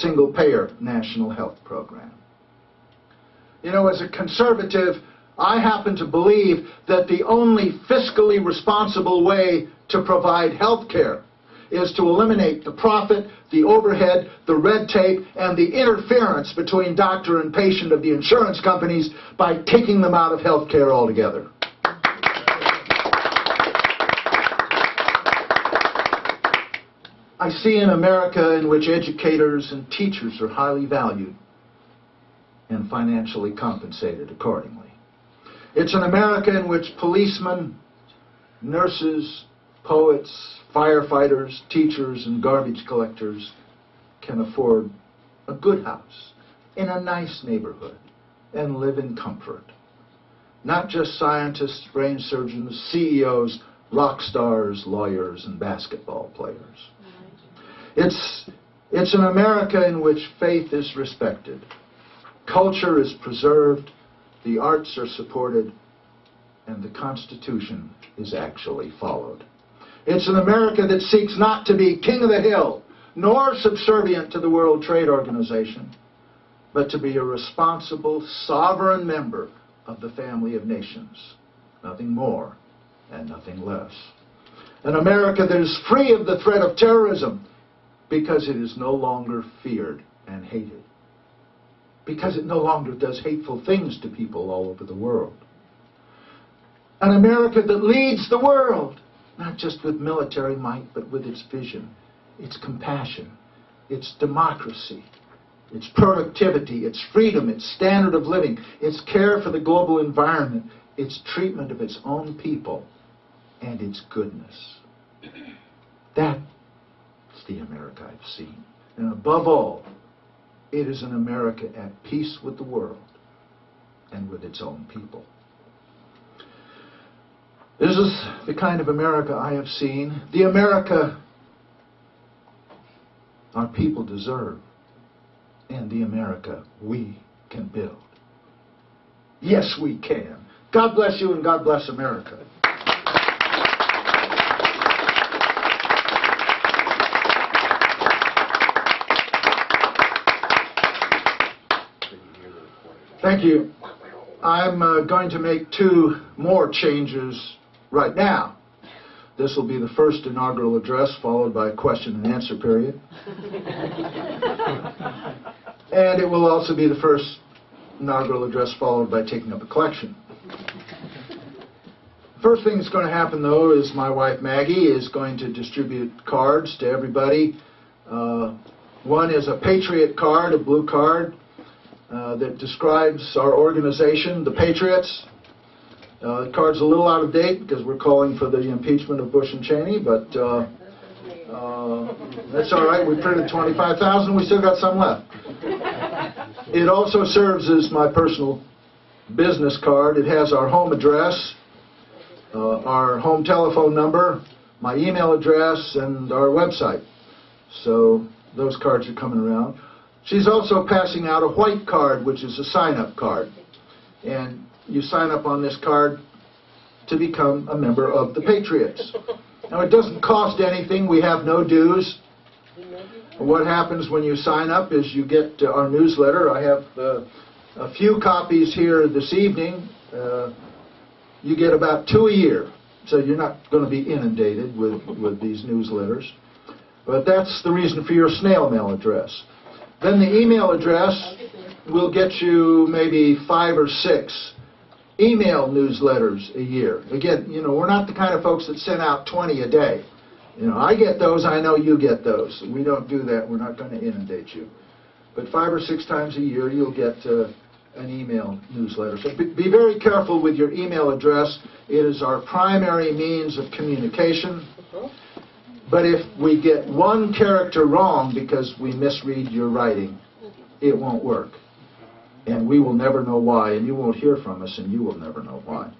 single-payer national health program. You know, as a conservative, I happen to believe that the only fiscally responsible way to provide health care is to eliminate the profit, the overhead, the red tape, and the interference between doctor and patient of the insurance companies by taking them out of health care altogether. I see an America in which educators and teachers are highly valued and financially compensated accordingly. It's an America in which policemen, nurses, poets, firefighters, teachers, and garbage collectors can afford a good house in a nice neighborhood and live in comfort. Not just scientists, brain surgeons, CEOs, rock stars, lawyers, and basketball players. It's an America in which faith is respected, culture is preserved, the arts are supported, and the Constitution is actually followed. It's an America that seeks not to be king of the hill, nor subservient to the World Trade Organization, but to be a responsible, sovereign member of the family of nations. Nothing more and nothing less. An America that is free of the threat of terrorism because it is no longer feared and hated. Because it no longer does hateful things to people all over the world. An America that leads the world, not just with military might, but with its vision, its compassion, its democracy, its productivity, its freedom, its standard of living, its care for the global environment, its treatment of its own people, and its goodness. That's the America I've seen. And above all, it is an America at peace with the world and with its own people. This is the kind of America I have seen, the America our people deserve, and the America we can build. Yes, we can. God bless you and God bless America. Thank you. I'm going to make 2 more changes right now. This will be the first inaugural address, followed by a question and answer period. And it will also be the first inaugural address, followed by taking up a collection. First thing that's going to happen, though, is my wife Maggie is going to distribute cards to everybody. One is a Patriot card, a blue card, that describes our organization, the Patriots. The card's a little out of date because we're calling for the impeachment of Bush and Cheney, but that's all right. We printed 25,000. We still got some left. It also serves as my personal business card. It has our home address, our home telephone number, my email address, and our website. So those cards are coming around. She's also passing out a white card, which is a sign-up card. And you sign up on this card to become a member of the Patriots. Now, it doesn't cost anything. We have no dues. What happens when you sign up is you get our newsletter. I have a few copies here this evening. You get about 2 a year, so you're not going to be inundated with these newsletters. But that's the reason for your snail mail address. Then the email address will get you maybe 5 or 6 email newsletters a year. Again, you know, we're not the kind of folks that send out 20 a day. You know, I get those, I know you get those. We don't do that. We're not going to inundate you. But 5 or 6 times a year, you'll get an email newsletter. So be very careful with your email address. It is our primary means of communication. But if we get one character wrong because we misread your writing, it won't work. And we will never know why, and you won't hear from us, and you will never know why.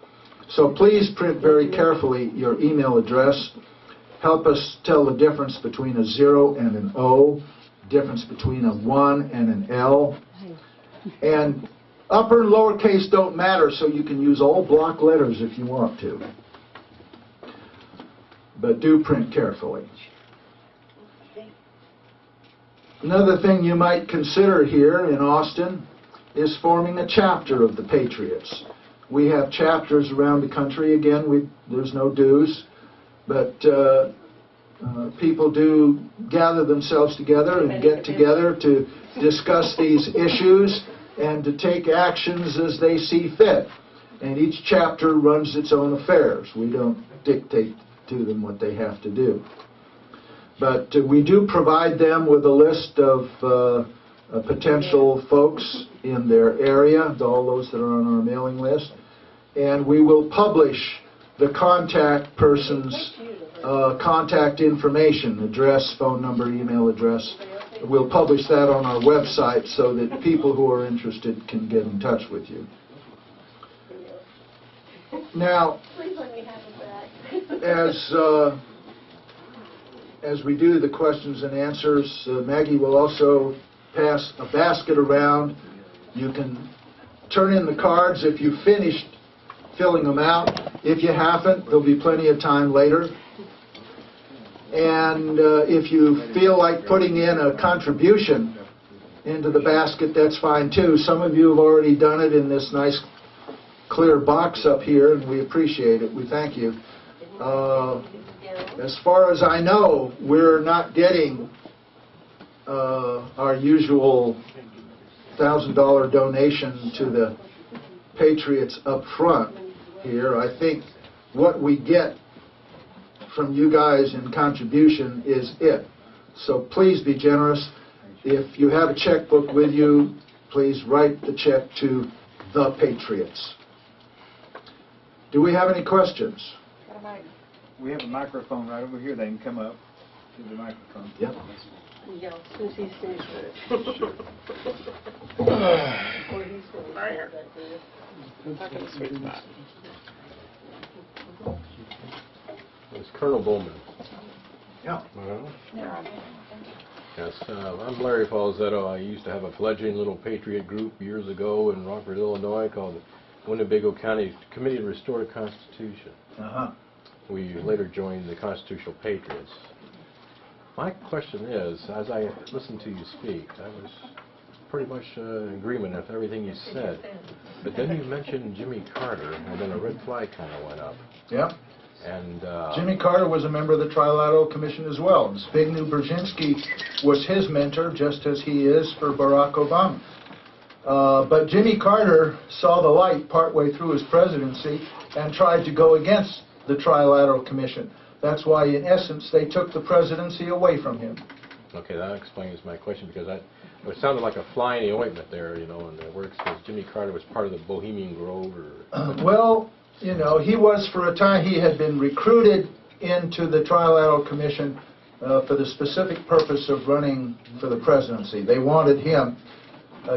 So please print very carefully your email address. Help us tell the difference between a 0 and an O, difference between a 1 and an L. And upper and lowercase don't matter, so you can use all block letters if you want to. But do print carefully. Another thing you might consider here in Austin is forming a chapter of the Patriots. We have chapters around the country. Again, there's no dues, but people do gather themselves together and get together to discuss these issues and to take actions as they see fit. And each chapter runs its own affairs. We don't dictate to them what they have to do. But we do provide them with a list of potential folks in their area, all those that are on our mailing list. And we will publish the contact person's contact information, address, phone number, email address. We'll publish that on our website so that people who are interested can get in touch with you. Now, as we do the questions and answers, Maggie will also pass a basket around. You can turn in the cards if you finished filling them out. If you haven't, there'll be plenty of time later. And if you feel like putting in a contribution into the basket, that's fine too. Some of you have already done it in this nice clear box up here, and we appreciate it. We thank you. As far as I know, we're not getting our usual $1,000 donation to the Patriots up front here. I think what we get from you guys in contribution is it. So please be generous. If you have a checkbook with you, please write the check to the Patriots. Do we have any questions? We have a microphone right over here. They can come up to the microphone. Yep. Yeah, as soon as he's finished with it. Or he's finished Right here. It's Colonel Bowman. Yeah. Yes, I'm Larry Falzetto. I used to have a fledgling little patriot group years ago in Rockford, Illinois called the Winnebago County Committee to Restore the Constitution. We later joined the Constitutional Patriots. My question is, as I listened to you speak, I was pretty much in agreement with everything you said. But then you mentioned Jimmy Carter, and then a red flag kind of went up. Yep. And Jimmy Carter was a member of the Trilateral Commission as well. And Zbigniew Brzezinski was his mentor, just as he is for Barack Obama. But Jimmy Carter saw the light partway through his presidency and tried to go against the Trilateral Commission. That's why, in essence, they took the presidency away from him. okay, that explains my question, because it sounded like a fly in the ointment there, you know, in the works, because Jimmy Carter was part of the Bohemian Grove, or... Well, you know, he was, for a time, he had been recruited into the Trilateral Commission for the specific purpose of running for the presidency. They wanted him,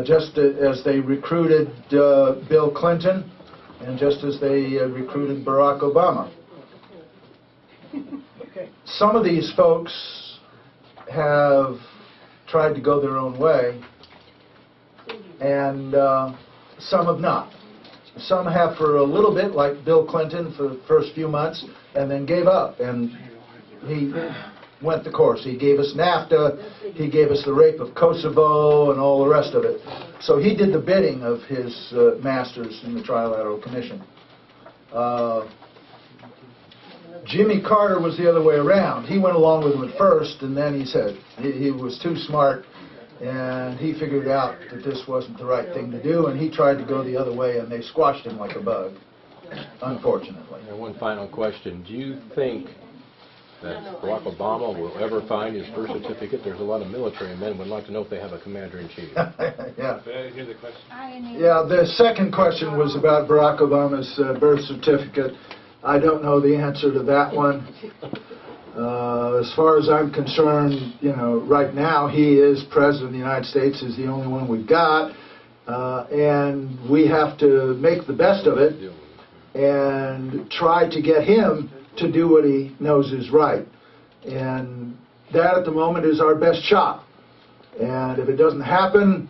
just as they recruited Bill Clinton, and just as they recruited Barack Obama. Some of these folks have tried to go their own way, and some have not. Some have for a little bit, like Bill Clinton for the first few months, and then gave up, and he went the course. He gave us NAFTA, he gave us the rape of Kosovo, and all the rest of it. So he did the bidding of his masters in the Trilateral Commission. Jimmy Carter was the other way around. He went along with them at first, and then he said he was too smart, and he figured out that this wasn't the right thing to do, and he tried to go the other way, and they squashed him like a bug, unfortunately. And one final question. Do you think that Barack Obama will ever find his birth certificate? There's a lot of military men would like to know if they have a commander-in-chief. Yeah. Hear the question. Yeah, the second question was about Barack Obama's birth certificate. I don't know the answer to that one. As far as I'm concerned, you know, right now he is President of the United States, is the only one we've got, and we have to make the best of it and try to get him to do what he knows is right. And that at the moment is our best shot. And if it doesn't happen,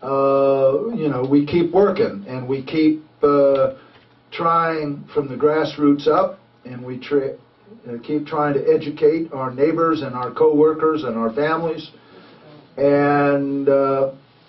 you know, we keep working, and we keep trying from the grassroots up, and we keep trying to educate our neighbors and our co-workers and our families And